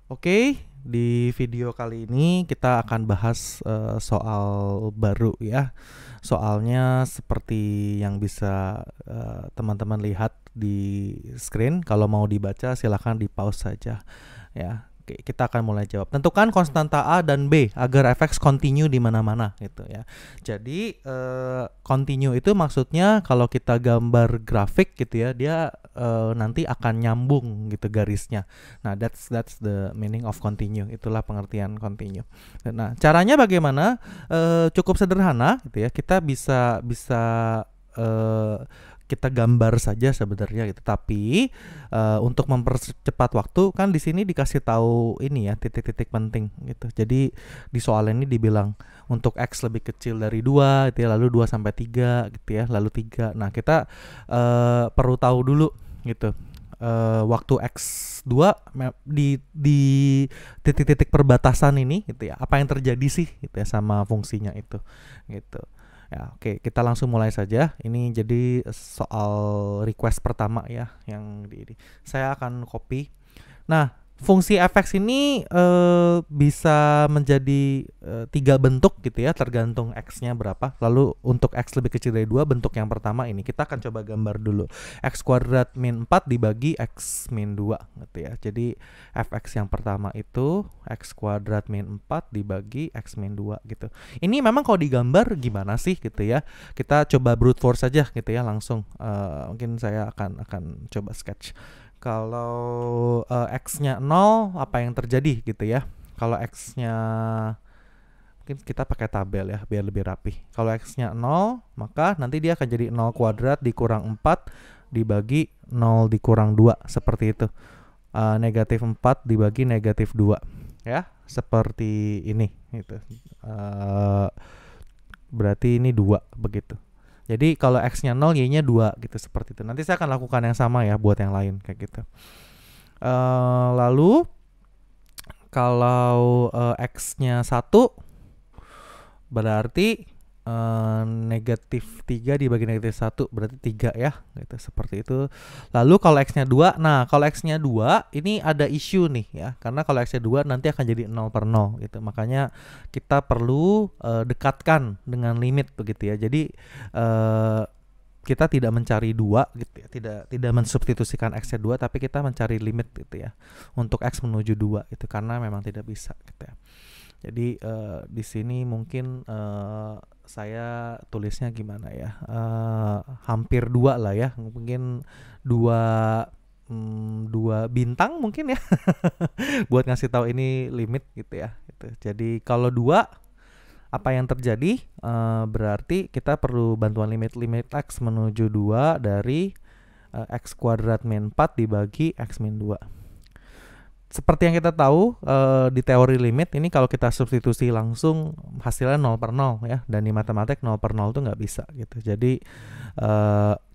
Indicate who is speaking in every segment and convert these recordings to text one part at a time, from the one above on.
Speaker 1: Oke, di video kali ini kita akan bahas soal baru ya. Soalnya seperti yang bisa teman-teman lihat di screen, kalau mau dibaca silahkan di pause saja ya. Oke, kita akan mulai jawab. Tentukan konstanta A dan B agar fx continue di mana-mana gitu ya. Jadi continue itu maksudnya kalau kita gambar grafik gitu ya, dia nanti akan nyambung gitu garisnya. Nah, that's the meaning of continue. Itulah pengertian continue. Nah, caranya bagaimana? Cukup sederhana gitu ya. Kita bisa eh, kita gambar saja sebenarnya gitu. Tapi untuk mempercepat waktu kan di sini dikasih tahu ini ya titik-titik penting gitu. Jadi di soal ini dibilang untuk x lebih kecil dari 2 gitu ya, lalu 2 sampai 3 gitu ya, lalu 3. Nah, kita perlu tahu dulu gitu. Waktu x2 di titik-titik perbatasan ini gitu ya. Apa yang terjadi sih gitu ya sama fungsinya itu gitu. Ya, oke, kita langsung mulai saja. Ini jadi soal request pertama ya yang di saya akan copy. Nah, fungsi fx ini bisa menjadi 3 bentuk gitu ya, tergantung x-nya berapa. Lalu untuk x lebih kecil dari 2, bentuk yang pertama ini kita akan coba gambar dulu. X kuadrat min 4 dibagi x min 2 gitu ya. Jadi fx yang pertama itu x kuadrat min 4 dibagi x min 2 gitu. Ini memang kalau digambar gimana sih gitu ya. Kita coba brute force saja gitu ya langsung. Mungkin saya akan coba sketch. Kalau x-nya 0, apa yang terjadi gitu ya. Kalau x-nya mungkin kita pakai tabel ya biar lebih rapi. Kalau x-nya 0, maka nanti dia akan jadi 0 kuadrat dikurang 4 dibagi 0 dikurang 2 seperti itu. Negatif 4 dibagi negatif 2 ya, seperti ini gitu. Berarti ini 2 begitu. Jadi kalau x-nya 0, y-nya 2 gitu, seperti itu. Nanti saya akan lakukan yang sama ya buat yang lain kayak gitu. Lalu kalau x-nya 1 berarti negatif 3 dibagi negatif 1 berarti 3 ya gitu, seperti itu. Lalu kalau x-nya 2, nah kalau x-nya 2 ini ada isu nih ya, karena kalau x-nya 2 nanti akan jadi 0 per 0 gitu. Makanya kita perlu dekatkan dengan limit begitu ya. Jadi kita tidak mencari 2 gitu ya, tidak mensubstitusikan x-nya 2, tapi kita mencari limit gitu ya untuk x menuju 2 itu, karena memang tidak bisa gitu ya. Jadi di sini mungkin saya tulisnya gimana ya? Hampir 2 lah ya. Mungkin 2 2 bintang mungkin ya. Buat ngasih tahu ini limit gitu ya. Gitu. Jadi kalau 2, apa yang terjadi? Berarti kita perlu bantuan limit x menuju 2 dari x kuadrat min 4 dibagi x min 2. Seperti yang kita tahu di teori limit ini, kalau kita substitusi langsung hasilnya 0 per 0 ya, dan di matematik 0 per 0 itu nggak bisa gitu. Jadi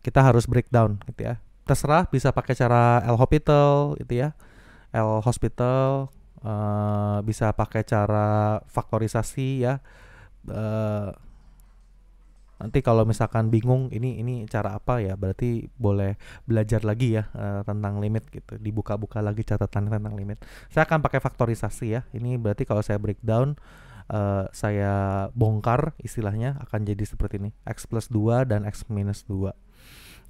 Speaker 1: kita harus breakdown gitu ya. Terserah, bisa pakai cara L'Hopital gitu ya, L'Hospital, bisa pakai cara faktorisasi ya. Nanti kalau misalkan bingung ini cara apa ya, berarti boleh belajar lagi ya tentang limit gitu. Dibuka-buka lagi catatan tentang limit. Saya akan pakai faktorisasi ya. Ini berarti kalau saya breakdown, saya bongkar istilahnya, akan jadi seperti ini. X plus 2 dan X minus 2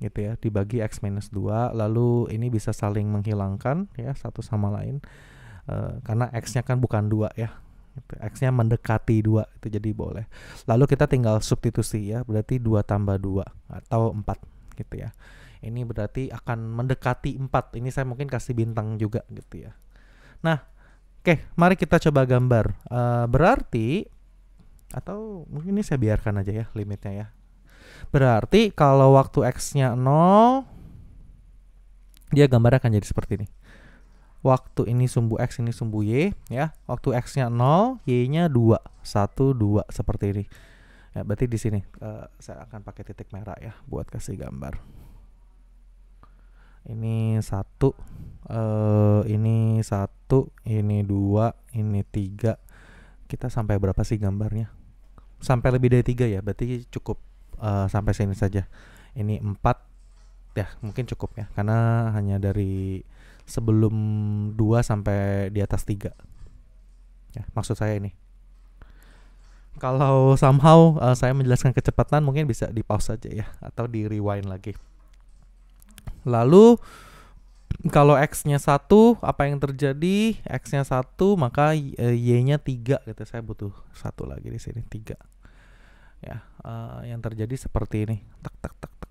Speaker 1: gitu ya, dibagi X minus 2. Lalu ini bisa saling menghilangkan ya satu sama lain. Karena X-nya kan bukan 2 ya. X-nya mendekati 2 itu, jadi boleh. Lalu kita tinggal substitusi ya, berarti 2 tambah 2 atau 4 gitu ya. Ini berarti akan mendekati 4. Ini saya mungkin kasih bintang juga gitu ya. Nah, oke, mari kita coba gambar. Berarti, atau mungkin ini saya biarkan aja ya limitnya ya. Berarti kalau waktu X-nya 0, dia gambarnya akan jadi seperti ini. Waktu ini sumbu X, ini sumbu Y ya. Waktu X-nya 0, Y-nya 2, 1, 2 seperti ini. Ya, berarti di sini saya akan pakai titik merah ya buat kasih gambar. Ini 1, ini 1, ini 2, ini 3. Kita sampai berapa sih gambarnya? Sampai lebih dari 3 ya, berarti cukup sampai sini saja. Ini 4 ya, mungkin cukup ya, karena hanya dari sebelum 2 sampai di atas 3. Ya, maksud saya ini. Kalau somehow saya menjelaskan kecepatan, mungkin bisa di pause saja ya, atau di rewind lagi. Lalu kalau X-nya 1, apa yang terjadi? X-nya 1, maka Y-nya 3 gitu. Saya butuh 1 lagi di sini, 3. Ya, yang terjadi seperti ini. Tak tak tak tak.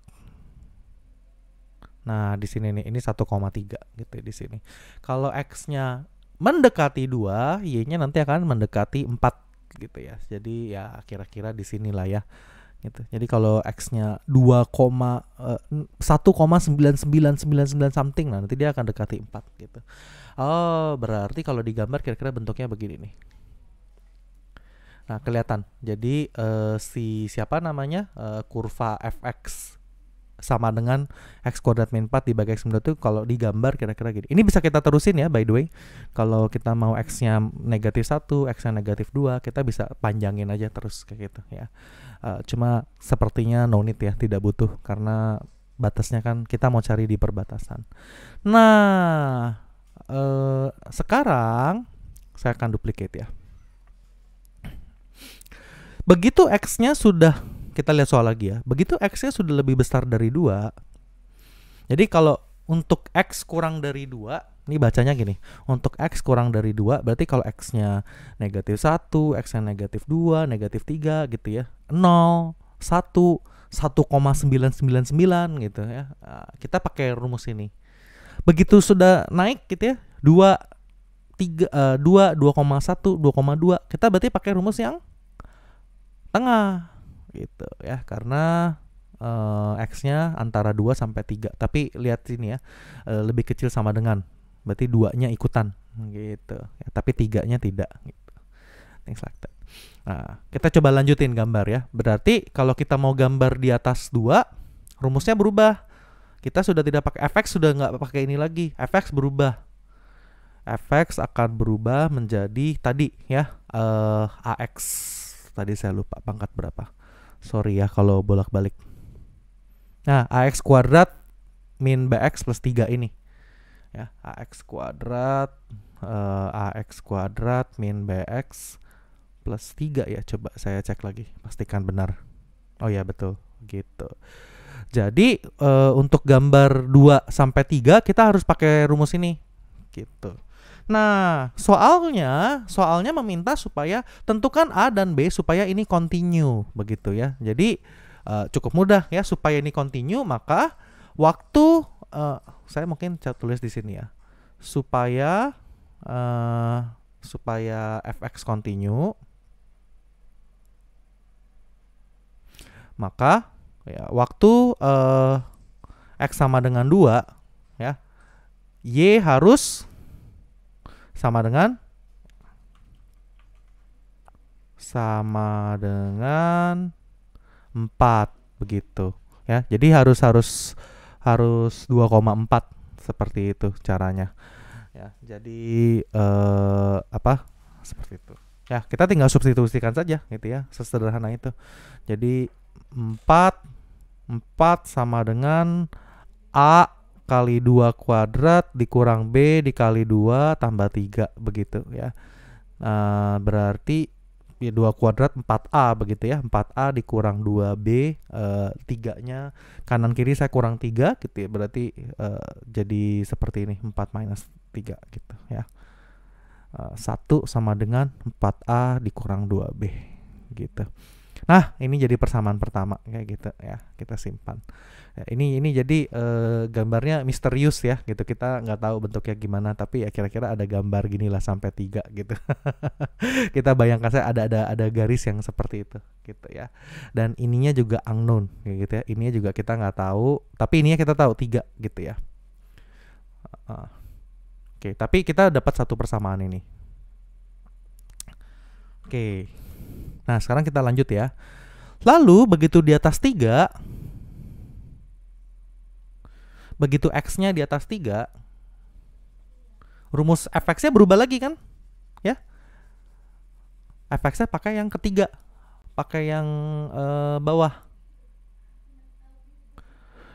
Speaker 1: Nah, di sini nih, ini 1,3 gitu di sini. Kalau X-nya mendekati 2, Y-nya nanti akan mendekati 4 gitu ya. Jadi ya kira-kira di sinilah ya. Gitu. Jadi kalau X-nya 1,99999 something, nah nanti dia akan dekati 4 gitu. Oh, berarti kalau digambar kira-kira bentuknya begini nih. Nah, kelihatan. Jadi siapa namanya? Kurva fx sama dengan x kuadrat min 4 dibagi x min 2 itu kalau digambar kira-kira gini. Ini bisa kita terusin ya, by the way. Kalau kita mau x-nya negatif 1, x-nya negatif 2, kita bisa panjangin aja terus kayak gitu ya. Cuma sepertinya no need ya, tidak butuh karena batasnya kan kita mau cari di perbatasan. Nah, sekarang saya akan duplicate ya. Begitu x-nya sudah, kita lihat soal lagi ya. Begitu x-nya sudah lebih besar dari 2. Jadi kalau untuk x kurang dari 2, ini bacanya gini. Untuk x kurang dari 2, berarti kalau x-nya negatif 1, x-nya negatif 2, negatif 3 gitu ya. 0, 1, 1,999 gitu ya. Kita pakai rumus ini. Begitu sudah naik gitu ya, 2, 3, 2, 2,1, 2,2, kita berarti pakai rumus yang tengah gitu ya, karena X-nya antara 2 sampai 3. Tapi lihat sini ya, lebih kecil sama dengan, berarti 2-nya ikutan gitu ya, tapi 3-nya tidak gitu. Things like that. Nah, kita coba lanjutin gambar ya. Berarti kalau kita mau gambar di atas 2, rumusnya berubah. Kita sudah tidak pakai fx, sudah nggak pakai ini lagi. Fx berubah. Fx akan berubah menjadi tadi ya, AX. Tadi saya lupa pangkat berapa. Sorry ya kalau bolak-balik. Nah, AX kuadrat min BX plus 3 ini. Ya, AX kuadrat min BX plus 3 ya. Coba saya cek lagi, pastikan benar. Oh ya, betul. Gitu. Jadi, untuk gambar 2 sampai 3 kita harus pakai rumus ini. Gitu. Nah, soalnya meminta supaya tentukan A dan B supaya ini continue begitu ya. Jadi cukup mudah ya, supaya ini continue maka waktu saya mungkin tulis di sini ya. Supaya fx continue, maka ya waktu x sama dengan 2 ya, y harus sama dengan 4 begitu ya. Jadi harus 2,4 seperti itu caranya ya. Jadi seperti itu ya, kita tinggal substitusikan saja gitu ya, sesederhana itu. Jadi 4 sama dengan A kali 2 kuadrat dikurang B dikali 2 tambah 3 begitu ya. Berarti ya 2 kuadrat 4A begitu ya. 4A dikurang 2B, 3-nya kanan kiri saya kurang 3 gitu ya. Berarti jadi seperti ini, 4 minus 3 gitu ya. 1 sama dengan 4A dikurang 2B gitu. Nah, ini jadi persamaan pertama kayak gitu ya. Kita simpan. Ya, ini jadi gambarnya misterius ya gitu. Kita nggak tahu bentuknya gimana, tapi ya kira-kira ada gambar gini lah sampai 3 gitu. Kita bayangkan saya ada garis yang seperti itu gitu ya. Dan ininya juga unknown kayak gitu ya. Ininya juga kita nggak tahu, tapi ininya kita tahu 3 gitu ya. Oke, tapi kita dapat satu persamaan ini. Oke. Nah, sekarang kita lanjut ya. Lalu begitu di atas 3, begitu X-nya di atas 3, rumus fx-nya berubah lagi kan? Ya. Fx-nya pakai yang ketiga. Pakai yang bawah.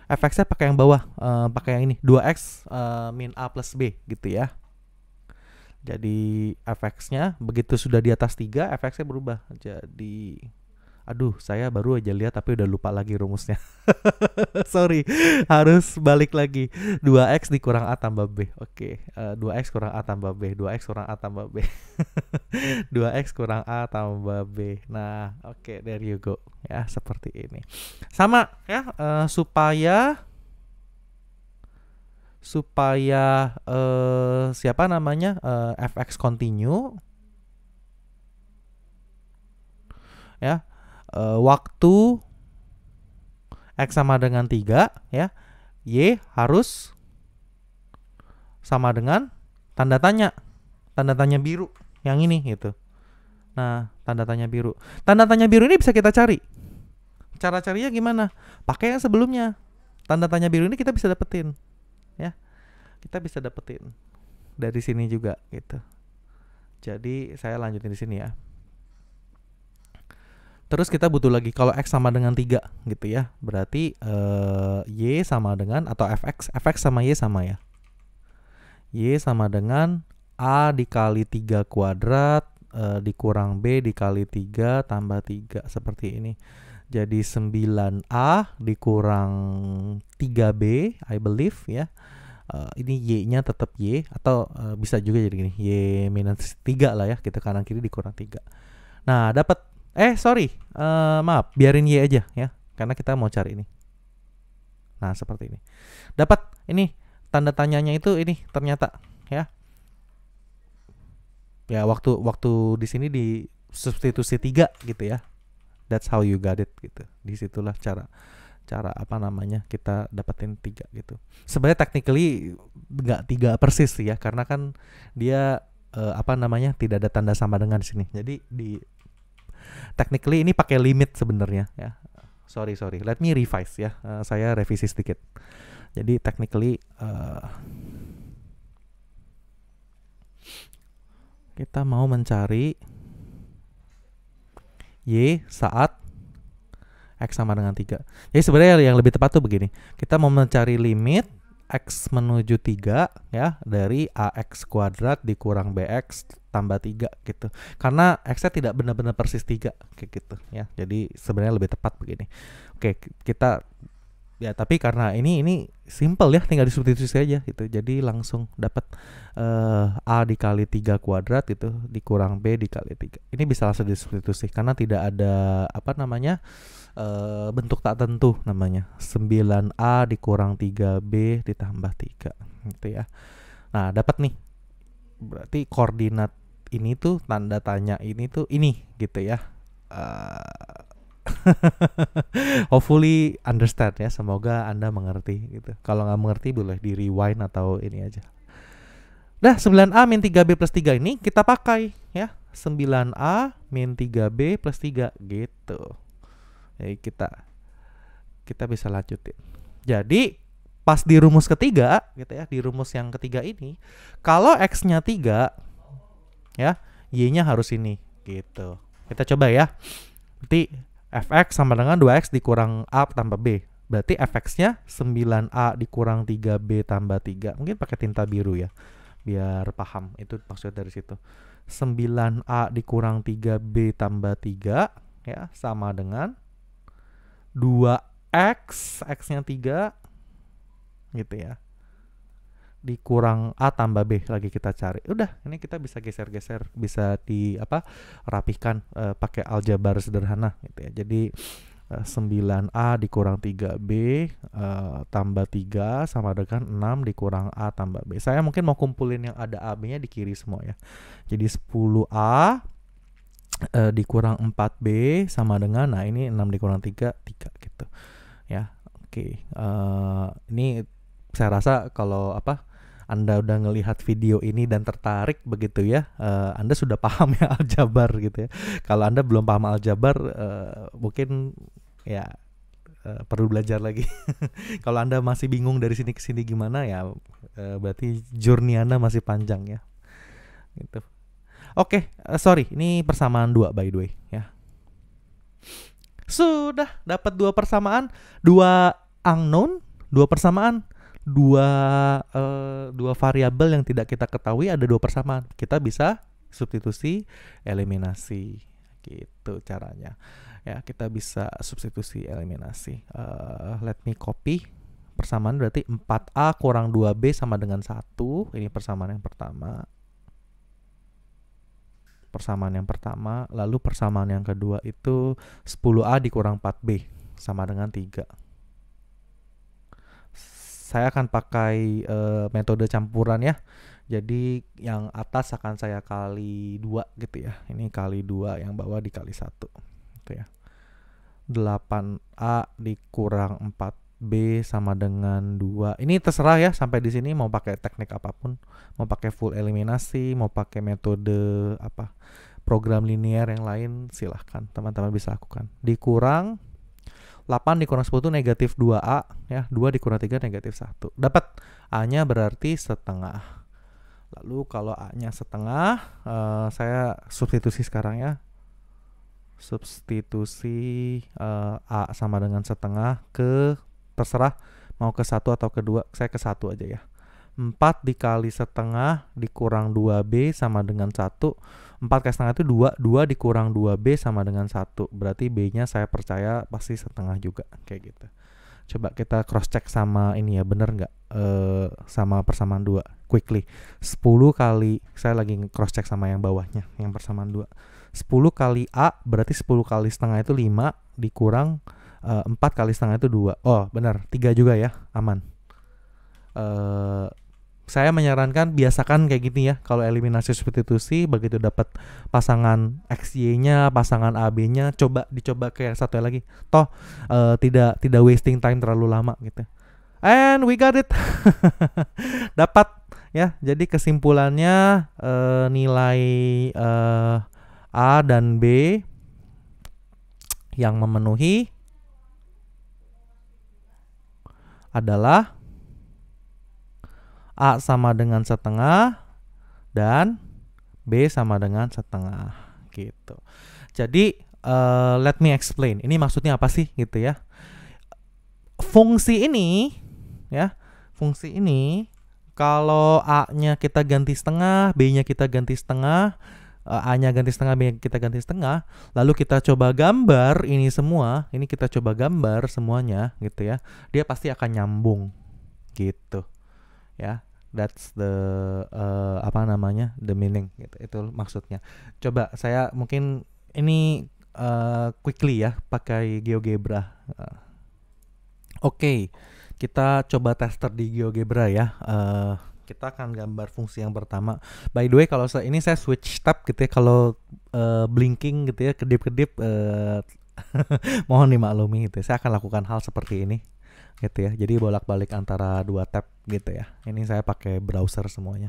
Speaker 1: fx-nya pakai yang bawah, pakai yang ini 2x min A plus B gitu ya. Jadi fx-nya begitu sudah di atas 3, fx-nya berubah. Jadi aduh, saya baru aja lihat tapi udah lupa lagi rumusnya. Sorry, harus balik lagi. 2x dikurang A tambah B. Oke, 2x kurang A tambah B. 2x kurang A tambah B. 2x kurang A tambah B. Nah, oke, there you go. Ya, seperti ini. Sama ya, supaya siapa namanya? Fx continue ya. Waktu X sama dengan 3 ya, Y harus sama dengan tanda tanya biru yang ini gitu. Nah, tanda tanya biru ini bisa kita cari. Cara carinya gimana? Pakai yang sebelumnya. Tanda tanya biru ini kita bisa dapetin ya, kita bisa dapetin dari sini juga gitu. Jadi saya lanjutin di sini ya. Terus kita butuh lagi kalau X sama dengan 3 gitu ya. Berarti Y sama dengan, atau Fx sama Y sama ya. Y sama dengan A dikali 3 kuadrat dikurang B dikali 3 tambah 3 seperti ini. Jadi 9A dikurang 3B I believe ya. Ini Y-nya tetap Y, atau bisa juga jadi gini, Y minus 3 lah ya, kita kanan kiri dikurang 3. Nah, dapat maaf, biarin Y aja ya, karena kita mau cari ini. Nah, seperti ini. Dapat ini tanda tanyanya itu ini ternyata ya. Ya, waktu di sini di substitusi 3 gitu ya. That's how you got it gitu. Disitulah cara apa namanya kita dapetin 3 gitu. Sebenarnya technically nggak 3 persis ya, karena kan dia tidak ada tanda sama dengan di sini. Jadi di technically ini pakai limit sebenarnya ya. Sorry. Let me revise ya. Saya revisi sedikit. Jadi technically kita mau mencari Y saat X sama dengan 3. Jadi sebenarnya yang lebih tepat tuh begini. Kita mau mencari limit X menuju 3 ya, dari AX kuadrat dikurang BX tambah 3 gitu. Karena X-nya tidak benar-benar persis 3 kayak gitu ya. Jadi sebenarnya lebih tepat begini. Oke, kita ya, tapi karena ini simple ya, tinggal disubstitusi aja gitu. Jadi langsung dapat A dikali 3 kuadrat itu dikurang B dikali 3. Ini bisa langsung disubstitusi karena tidak ada bentuk tak tentu namanya. 9A dikurang 3B ditambah 3 gitu ya. Nah, dapat nih. Berarti koordinat ini tuh, tanda tanya ini tuh ini gitu ya. Hopefully understand ya, semoga Anda mengerti gitu. Kalau nggak mengerti boleh di rewind atau ini aja. Nah, 9A min 3B plus 3 ini kita pakai ya. 9A min 3B plus 3 gitu. Jadi kita bisa lanjutin. Jadi pas di rumus ketiga gitu ya, di rumus yang ketiga ini, kalau X-nya 3 ya, Y-nya harus ini gitu. Kita coba ya. Berarti Fx sama dengan 2x dikurang A tambah B. Berarti Fx-nya 9A dikurang 3B tambah 3. Mungkin pakai tinta biru ya, biar paham. Itu maksudnya dari situ. 9A dikurang 3B tambah 3 ya, sama dengan 2x, X-nya 3 gitu ya, dikurang A tambah B lagi kita cari. Udah, ini kita bisa geser-geser, bisa rapihkan pakai aljabar sederhana gitu ya. Jadi 9A dikurang 3B tambah 3 sama dengan 6 dikurang A tambah B. Saya mungkin mau kumpulin yang ada AB-nya di kiri semua ya. Jadi 10A dikurang 4B sama dengan, nah ini 6 dikurang 3 gitu ya. Oke, ini saya rasa kalau Anda udah ngelihat video ini dan tertarik begitu ya, Anda sudah paham ya aljabar gitu ya. Kalau Anda belum paham aljabar, mungkin ya perlu belajar lagi. Kalau Anda masih bingung dari sini ke sini gimana ya, berarti journey Anda masih panjang ya. Gitu. Oke, sorry, ini persamaan 2 by the way ya. Sudah dapat 2 persamaan, 2 unknown dua persamaan, dua variabel yang tidak kita ketahui ada dua persamaan. Kita bisa substitusi eliminasi, gitu caranya. Ya, kita bisa substitusi eliminasi. Let me copy. Persamaan berarti 4A kurang 2B sama dengan 1. Ini persamaan yang pertama. Persamaan yang pertama. Lalu persamaan yang kedua itu 10A dikurang 4B sama dengan 3. Saya akan pakai metode campuran ya. Jadi yang atas akan saya kali 2 gitu ya. Ini kali 2, yang bawah dikali 1. Gitu ya. 8A dikurang 4B sama dengan 2. Ini terserah ya, sampai di sini mau pakai teknik apapun. Mau pakai full eliminasi, mau pakai metode program linear yang lain, silahkan teman-teman bisa lakukan. Dikurang 8 dikurang 10 itu negatif 2A ya. 2 dikurang 3 negatif 1. Dapat A-nya berarti setengah. Lalu kalau A-nya setengah, saya substitusi sekarang ya. Substitusi A sama dengan setengah ke, terserah mau ke 1 atau ke 2. Saya ke 1 aja ya. 4 dikali setengah dikurang 2B sama dengan 1. 4 kali setengah itu 2. 2 dikurang 2B sama dengan 1. Berarti B-nya saya percaya pasti setengah juga. Kayak gitu. Coba kita cross check sama ini ya, bener nggak sama persamaan 2. Quickly. 10 kali, saya lagi cross check sama yang bawahnya, yang persamaan 2. 10 kali A berarti 10 kali setengah itu 5 dikurang 4 kali setengah itu 2. Oh benar, 3 juga ya, aman. Saya menyarankan biasakan kayak gini ya. Kalau eliminasi substitusi, begitu dapat pasangan XY-nya, pasangan AB-nya, dicoba kayak satu lagi. Toh tidak wasting time terlalu lama gitu. And we got it. Dapat ya. Jadi kesimpulannya nilai A dan B yang memenuhi adalah A sama dengan setengah dan B sama dengan setengah gitu. Jadi let me explain. Ini maksudnya apa sih gitu ya? Fungsi ini ya, fungsi ini kalau A-nya kita ganti setengah, B-nya kita ganti setengah, A-nya ganti setengah, B-nya kita ganti setengah, lalu kita coba gambar ini semua, ini kita coba gambar semuanya gitu ya. Dia pasti akan nyambung gitu. Ya. That's the the meaning gitu. Itu maksudnya. Coba saya mungkin ini quickly ya pakai GeoGebra. Oke, kita coba tester di GeoGebra ya. Kita akan gambar fungsi yang pertama. By the way, kalau ini saya switch tab gitu ya. Kalau blinking gitu ya, kedip-kedip, mohon dimaklumi gitu. Saya akan lakukan hal seperti ini. Gitu ya. Jadi bolak-balik antara dua tab gitu ya. Ini saya pakai browser semuanya.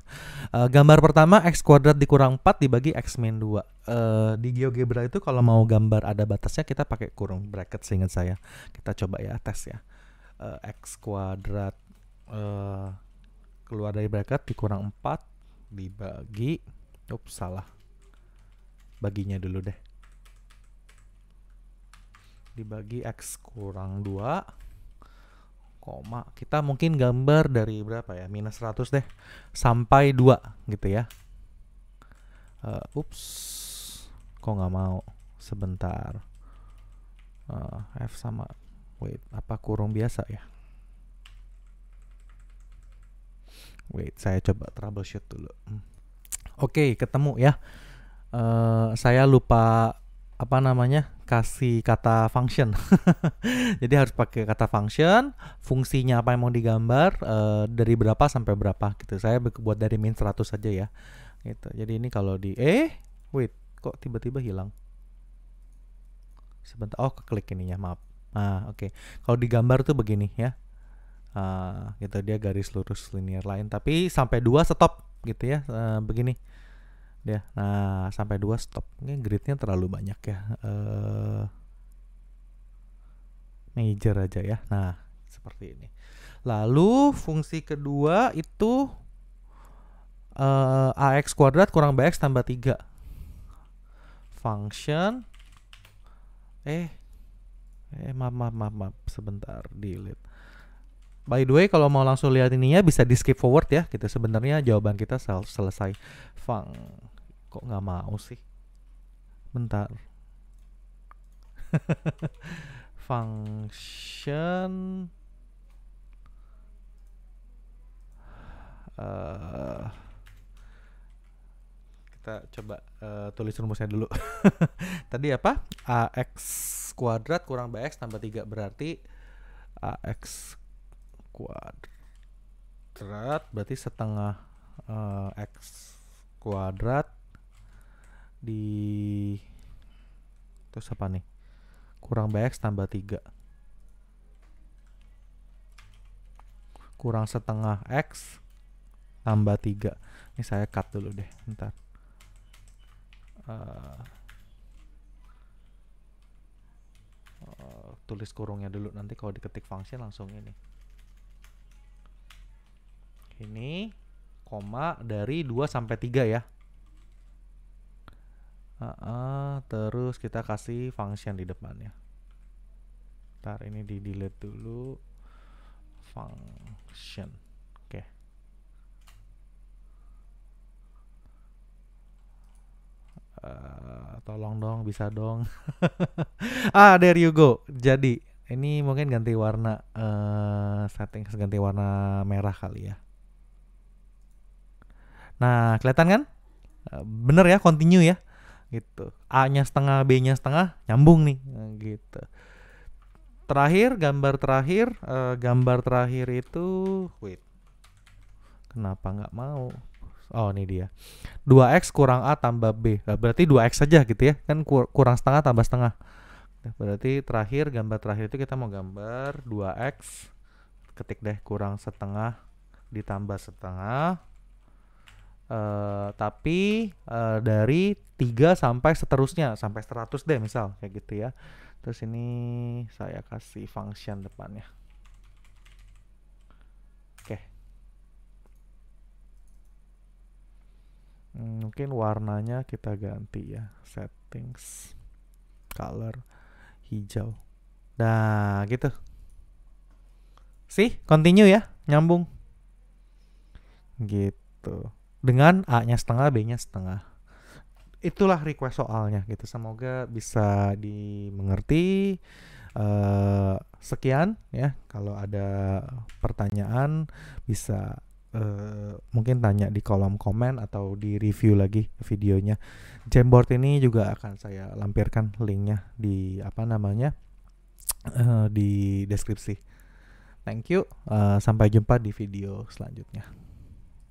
Speaker 1: Gambar pertama x kuadrat dikurang 4 dibagi x min 2. Di GeoGebra itu kalau mau gambar ada batasnya kita pakai kurung bracket seingat saya. Kita coba ya tes ya. X kuadrat keluar dari bracket dikurang 4 dibagi, salah. Baginya dulu deh. Dibagi x kurang 2 koma, kita mungkin gambar dari berapa ya, minus 100 deh sampai 2 gitu ya. Kok nggak mau, sebentar. F sama, wait, apa kurung biasa ya, wait, saya coba troubleshoot dulu. Oke, ketemu ya. Saya lupa kasih kata function. Jadi harus pakai kata function, fungsinya apa yang mau digambar, dari berapa sampai berapa gitu. Saya buat dari min 100 saja ya gitu. Jadi ini kalau di wait, kok tiba-tiba hilang, sebentar. Keklik ininya, maaf. Oke. Kalau digambar tuh begini ya, gitu, dia garis lurus linear line, tapi sampai 2 stop gitu ya, begini dia. Nah, sampai 2 stop. Ini gridnya terlalu banyak ya. Major aja ya. Nah, seperti ini. Lalu fungsi kedua itu AX kuadrat kurang BX tambah 3. Function maaf, sebentar, delete. By the way, kalau mau langsung lihat ininya bisa di skip forward ya. Kita sebenarnya jawaban kita selesai. Fang, kok nggak mau sih? Bentar. Function kita coba tulis rumusnya dulu. Tadi apa? AX kuadrat kurang BX tambah 3 berarti AX kuadrat berarti setengah X kuadrat di terus apa nih? Kurang BX tambah 3 kurang setengah X tambah 3. Ini saya cut dulu deh, bentar. Tulis kurungnya dulu, nanti kalau diketik function langsung ini koma dari 2 sampai 3 ya. Terus kita kasih function di depannya. Ntar ini di delete dulu function. Oke. Tolong dong, bisa dong. There you go. Jadi ini mungkin ganti warna settings, ganti warna merah kali ya. Nah, kelihatan kan? Bener ya, continue ya. Gitu. A-nya setengah, B-nya setengah, nyambung nih. Gitu. Terakhir, gambar terakhir itu, wait. Kenapa nggak mau? Oh, ini dia. 2x kurang A tambah B. Berarti 2x saja gitu ya. Kan kurang setengah tambah setengah. Berarti gambar terakhir itu kita mau gambar 2x. Ketik deh kurang setengah ditambah setengah. Tapi dari 3 sampai seterusnya. Sampai 100 deh misal. Kayak gitu ya. Terus ini saya kasih function depannya. Mungkin warnanya kita ganti ya, settings color hijau. Nah gitu sih, continue ya, nyambung gitu dengan A nya setengah, B nya setengah. Itulah request soalnya gitu, semoga bisa dimengerti. Sekian ya, kalau ada pertanyaan bisa mungkin tanya di kolom komen atau di review lagi videonya. Jamboard ini juga akan saya lampirkan linknya di di deskripsi. Thank you, sampai jumpa di video selanjutnya.